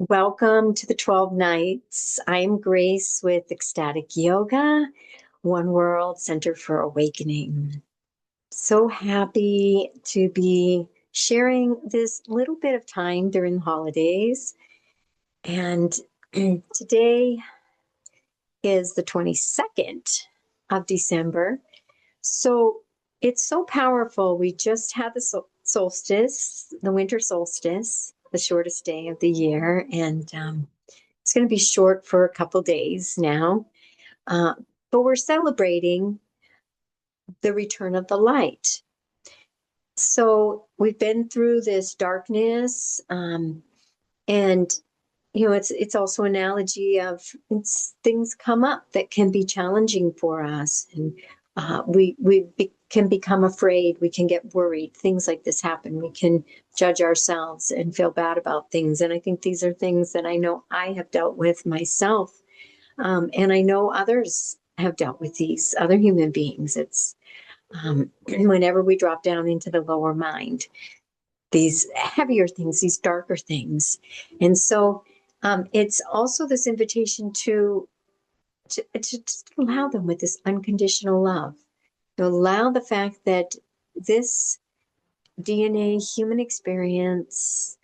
Welcome to the 12 Nights. I'm Grace with Ecstatic Yoga, One World Center for Awakening. So happy to be sharing this little bit of time during the holidays. And today is the 22nd of December. So it's so powerful. We just had the solstice, the winter solstice, the shortest day of the year. And it's going to be short for a couple days now, uh, but we're celebrating the return of the light. So we've been through this darkness, and it's also an analogy of things come up that can be challenging for us, and we can become afraid. We can get worried. Things like this happen. We can judge ourselves and feel bad about things. And I think these are things that I know I have dealt with myself. And I know others have dealt with these, other human beings. It's whenever we drop down into the lower mind, these heavier things, these darker things. And so it's also this invitation to just allow them with this unconditional love, to allow the fact that this DNA human experience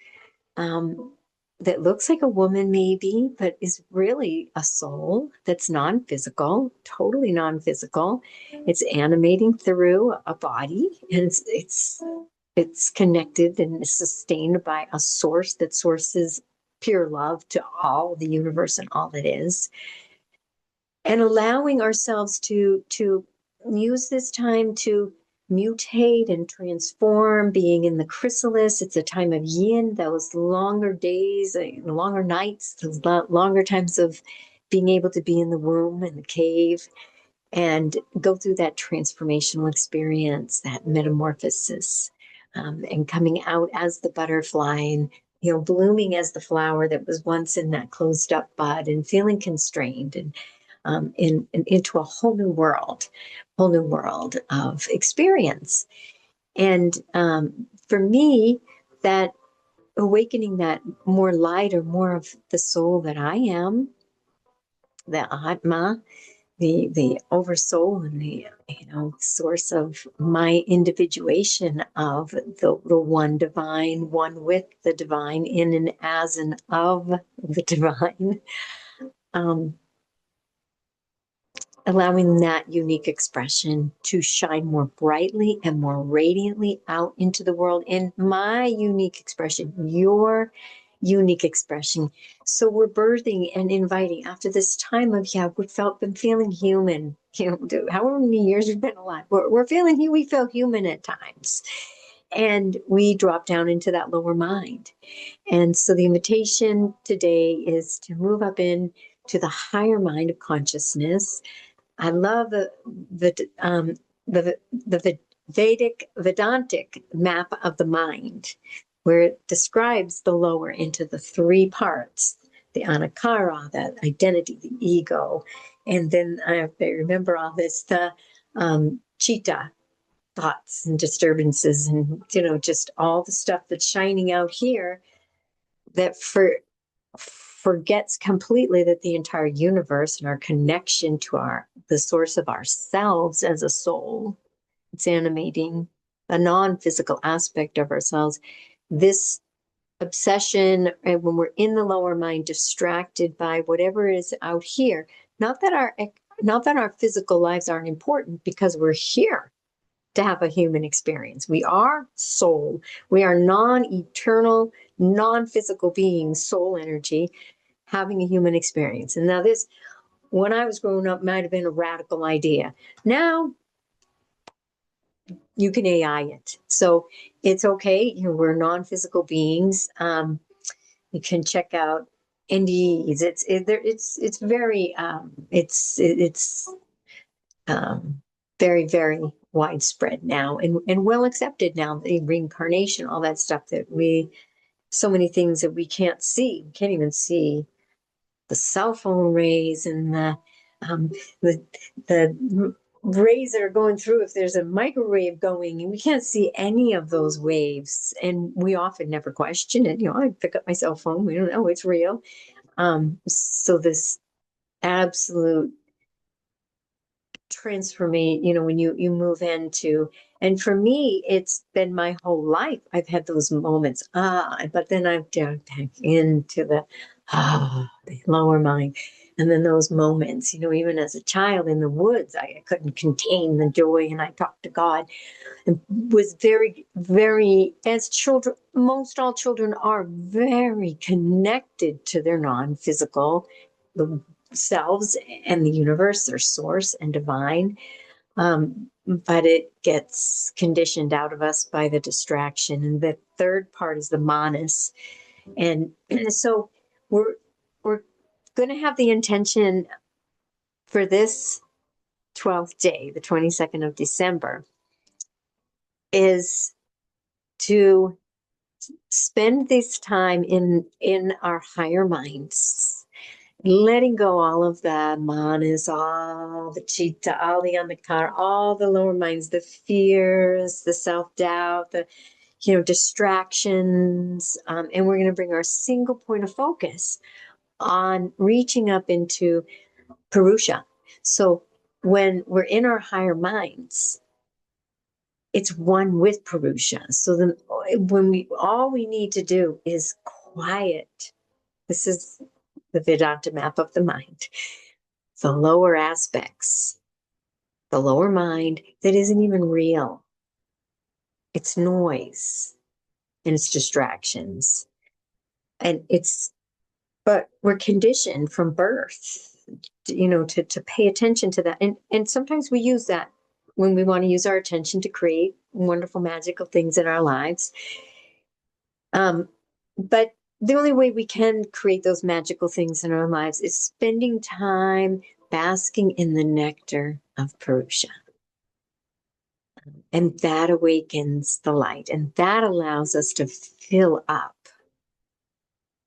that looks like a woman maybe, but is really a soul that's non-physical, totally non-physical. It's animating through a body, and it's connected and sustained by a source that sources pure love to all the universe and all it is. And allowing ourselves to use this time to mutate and transform, being in the chrysalis. It's a time of yin, those longer days, longer nights, those longer times of being able to be in the womb and the cave and go through that transformational experience, that metamorphosis, and coming out as the butterfly and blooming as the flower that was once in that closed up bud and feeling constrained and into a whole new world of experience. And for me, that awakening that more light or more of the soul that I am, the Atma, the oversoul and the source of my individuation of the one divine, one with the divine, in and as and of the divine. Um, Allowing that unique expression to shine more brightly and more radiantly out into the world, and my unique expression, your unique expression. So we're birthing and inviting after this time of, been feeling human, however many years we've been alive, we're feeling, we feel human at times. And we drop down into that lower mind. And so the invitation today is to move up in to the higher mind of consciousness. I love the Vedic Vedantic map of the mind, where it describes the lower into the three parts: the anahara, that identity, the ego, and then I remember all this, the chitta, thoughts and disturbances, and just all the stuff that's shining out here that forgets completely that the entire universe and our connection to the source of ourselves as a soul, it's animating a non-physical aspect of ourselves. This obsession, and when we're in the lower mind, distracted by whatever is out here, not that our physical lives aren't important, because we're here to have a human experience. We are soul. We are non-eternal, non-physical beings, soul energy, having a human experience. And now this, when I was growing up, might have been a radical idea. Now you can AI it. So it's okay. We're non-physical beings. You can check out NDEs. It's very very, very widespread now, and well accepted now, the reincarnation, all that stuff, so many things that we can't see. We can't even see the cell phone rays and the rays that are going through, if there's a microwave going, and we can't see any of those waves, and we often never question it. I pick up my cell phone, we don't know, it's real. So this absolute transformation, when you move into, and for me, it's been my whole life. I've had those moments, but then I've down back into the lower mind. And then those moments, even as a child in the woods, I couldn't contain the joy, and I talked to God and was very, very, as children, most all children are very connected to their non-physical selves and the universe, their source and divine. But it gets conditioned out of us by the distraction. And the third part is the manas. And so we're going to have the intention for this 12th day, the 22nd of December, is to spend this time in our higher minds, letting go all of the manas, all the chitta, all the ahimkara, all the lower minds, the fears, the self-doubt, the distractions, and we're going to bring our single point of focus on reaching up into Purusha. So when we're in our higher minds, it's one with Purusha. So then when all we need to do is quiet. This is the Vedanta map of the mind. The lower aspects, the lower mind that isn't even real. It's noise and it's distractions. But we're conditioned from birth, to pay attention to that. And sometimes we use that when we want to use our attention to create wonderful, magical things in our lives. But the only way we can create those magical things in our lives is spending time basking in the nectar of Purusha. And that awakens the light, and that allows us to fill up.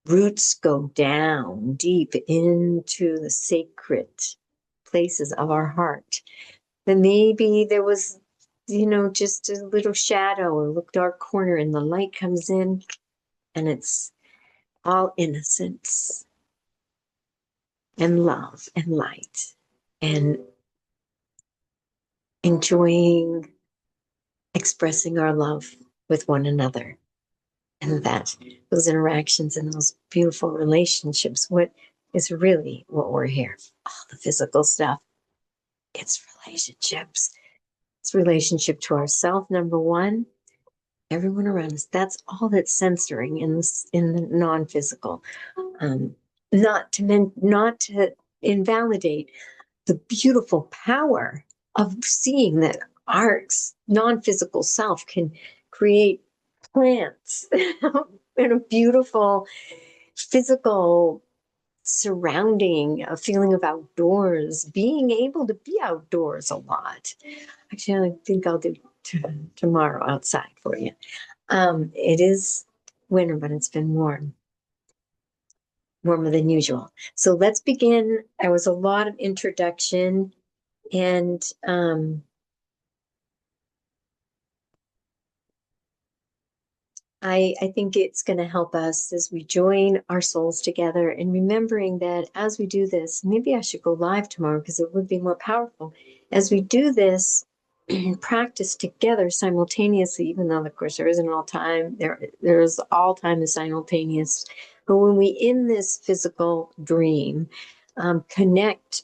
Roots go down deep into the sacred places of our heart. Then maybe there was, just a little shadow or little dark corner, and the light comes in, and it's all innocence and love and light and enjoying expressing our love with one another. And that those interactions and those beautiful relationships, what is really what we're here. All the physical stuff, it's relationships. It's relationship to ourself, number one, everyone around us. That's all that's censoring in the non-physical. Not to invalidate the beautiful power of seeing that our non-physical self can create plants in a beautiful physical surrounding, a feeling of outdoors, being able to be outdoors a lot. Actually, I think I'll do tomorrow outside for you. It is winter, but it's been warmer than usual. So let's begin. There was a lot of introduction, and I think it's going to help us as we join our souls together, and remembering that as we do this, maybe I should go live tomorrow because it would be more powerful. As we do this, practice together simultaneously, even though, of course, there isn't all time. There's all time is simultaneous. But when we, in this physical dream, connect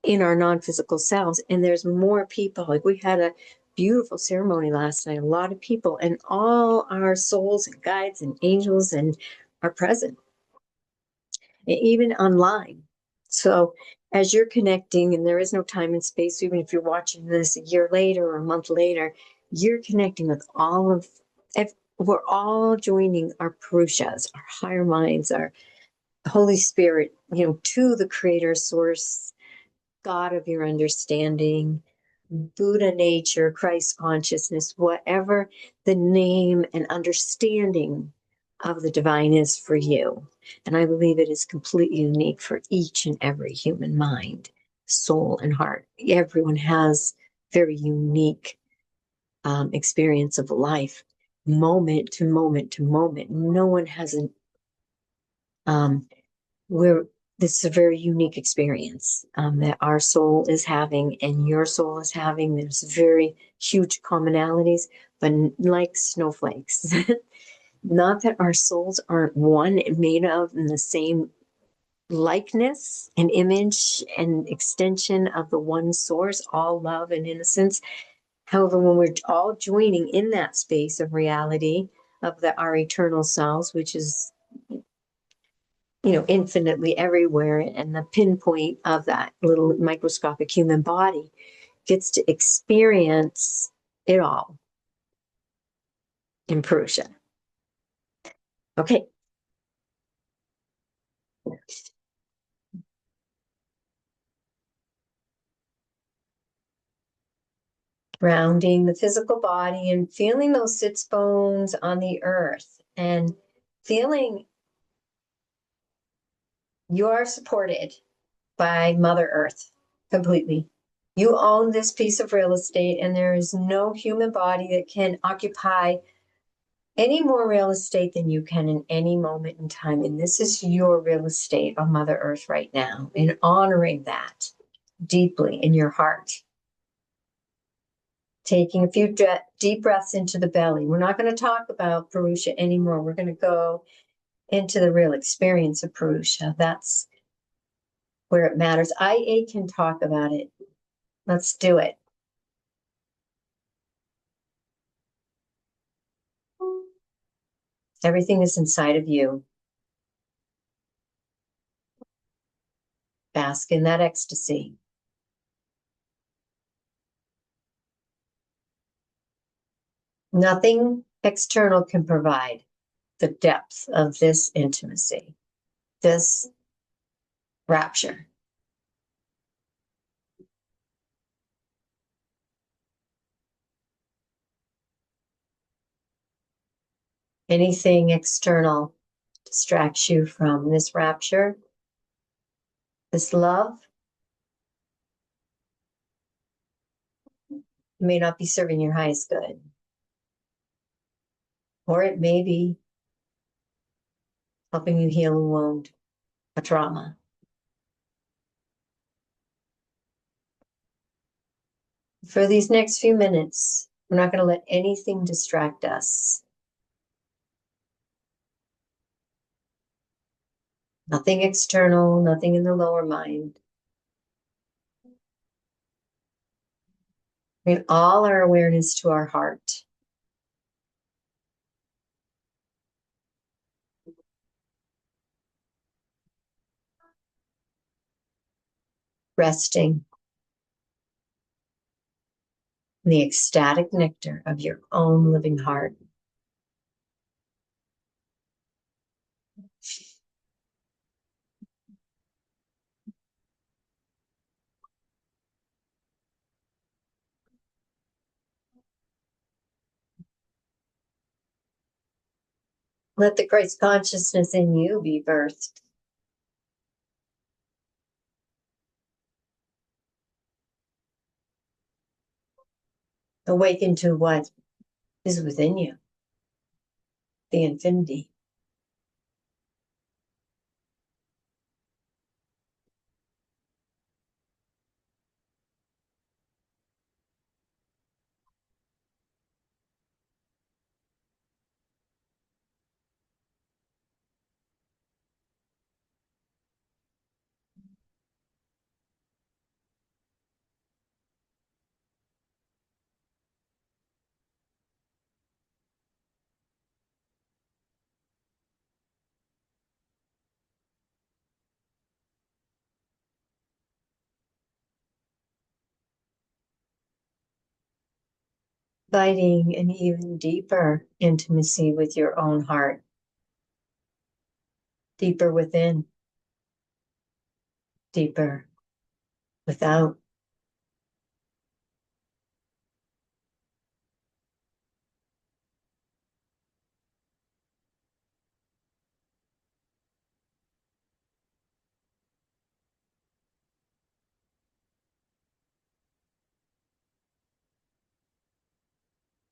in our non-physical selves, and there's more people. Like we had a beautiful ceremony last night, a lot of people, and all our souls and guides and angels and are present, even online. So as you're connecting, and there is no time and space, even if you're watching this a year later or a month later, you're connecting with we're all joining our Purushas, our higher minds, our Holy Spirit, to the Creator Source, God of your understanding, Buddha nature, Christ consciousness, whatever the name and understanding of the divine is for you. And I believe it is completely unique for each and every human mind. soul and heart. Everyone has very unique experience of life, moment to moment to moment. No one has an we're this is a very unique experience that our soul is having and your soul is having. There's very huge commonalities, but like snowflakes. Not that our souls aren't one, made of in the same likeness and image and extension of the one source, all love and innocence. However, when we're all joining in that space of reality of our eternal selves, which is infinitely everywhere, and the pinpoint of that little microscopic human body gets to experience it all in Purusha. Okay. Grounding the physical body and feeling those sits bones on the earth and feeling you are supported by Mother Earth completely. You own this piece of real estate, and there is no human body that can occupy any more real estate than you can in any moment in time. And this is your real estate on Mother Earth right now, and honoring that deeply in your heart. Taking a few deep breaths into the belly. We're not going to talk about Purusha anymore. We're going to go into the real experience of Purusha. That's where it matters. IA can talk about it. Let's do it. Everything is inside of you. Bask in that ecstasy. Nothing external can provide the depth of this intimacy, this rapture. Anything external distracts you from this rapture, this love, may not be serving your highest good. Or it may be helping you heal a wound, a trauma. For these next few minutes, we're not going to let anything distract us. Nothing external, nothing in the lower mind. Bring all our awareness to our heart. Resting in the ecstatic nectar of your own living heart. Let the Christ consciousness in you be birthed. Awaken to what is within you, the infinity. Inviting an even deeper intimacy with your own heart, deeper within, deeper without.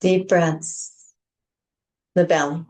Deep breaths. The belly.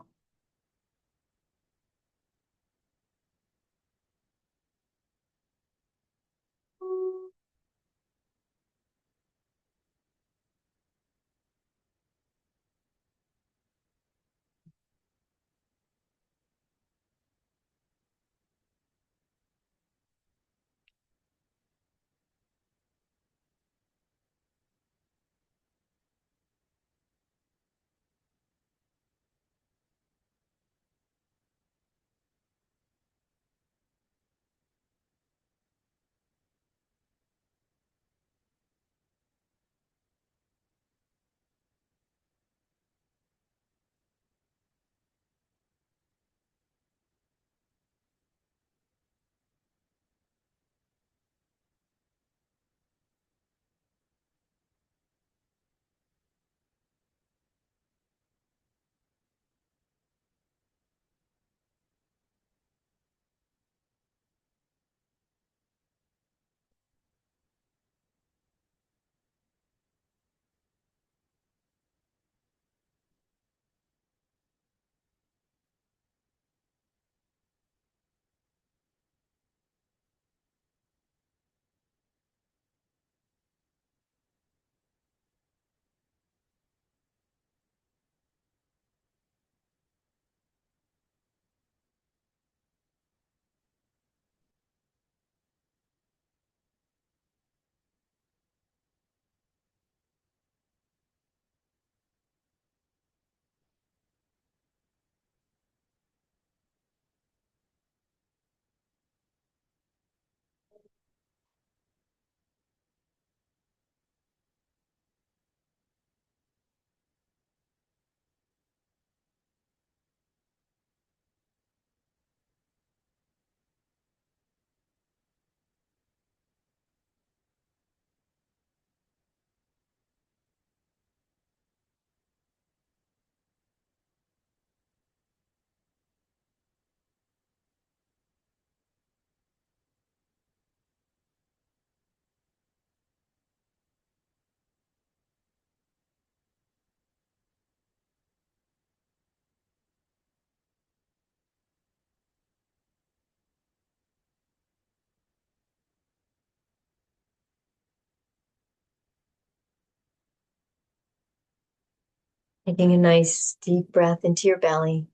Taking a nice deep breath into your belly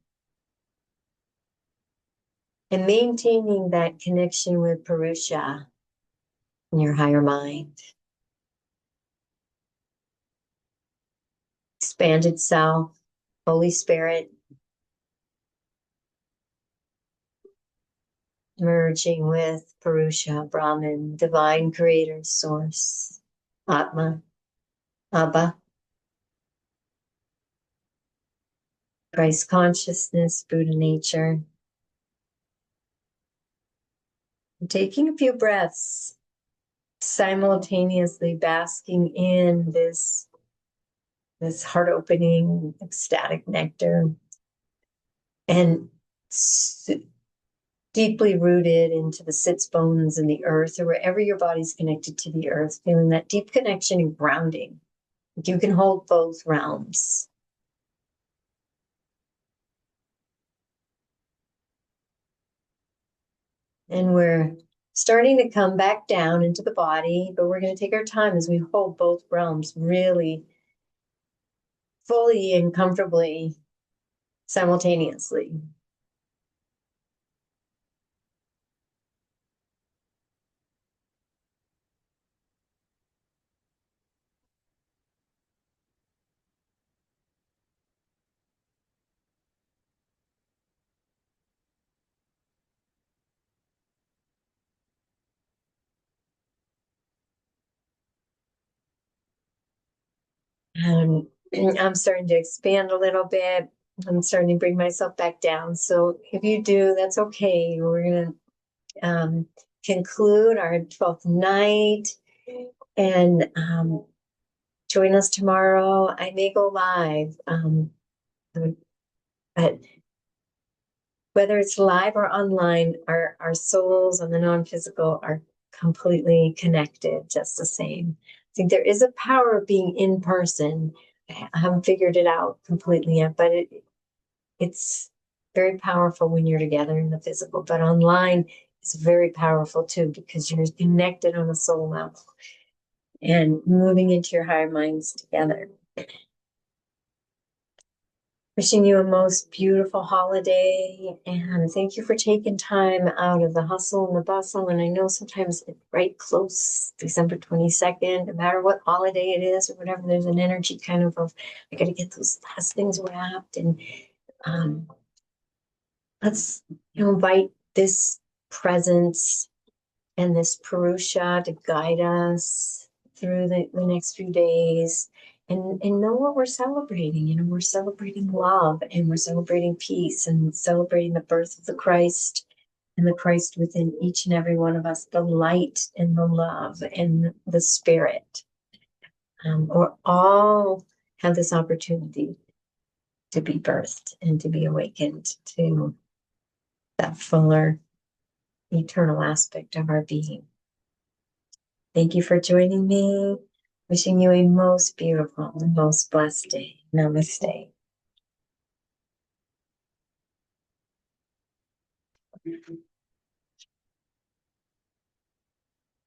and maintaining that connection with Purusha in your higher mind. Expanded self, Holy Spirit, merging with Purusha, Brahman, divine creator, source, Atma, Abba, Christ consciousness, Buddha nature. Taking a few breaths, simultaneously basking in this heart-opening, ecstatic nectar, and deeply rooted into the sits bones and the earth, or wherever your body's connected to the earth, feeling that deep connection and grounding. You can hold both realms. And we're starting to come back down into the body, but we're going to take our time as we hold both realms really fully and comfortably simultaneously. And I'm starting to expand a little bit. I'm starting to bring myself back down. So if you do, that's okay. We're going to conclude our 12th night and join us tomorrow. I may go live, but whether it's live or online, our souls and the non-physical are completely connected, just the same. I think there is a power of being in person I haven't figured it out completely yet, but it's very powerful when you're together in the physical. But online is very powerful too because you're connected on a soul level and moving into your higher minds together. Wishing you a most beautiful holiday, and thank you for taking time out of the hustle and the bustle. And I know sometimes it's right close, December 22nd, no matter what holiday it is or whatever, there's an energy kind of I got to get those last things wrapped. And um, let's invite this presence and this Purusha to guide us through the next few days and know what we're celebrating. We're celebrating love and we're celebrating peace and celebrating the birth of the Christ and the Christ within each and every one of us, the light and the love and the spirit. Or all have this opportunity to be birthed and to be awakened to that fuller eternal aspect of our being. Thank you for joining me. Wishing you a most beautiful and most blessed day. Namaste.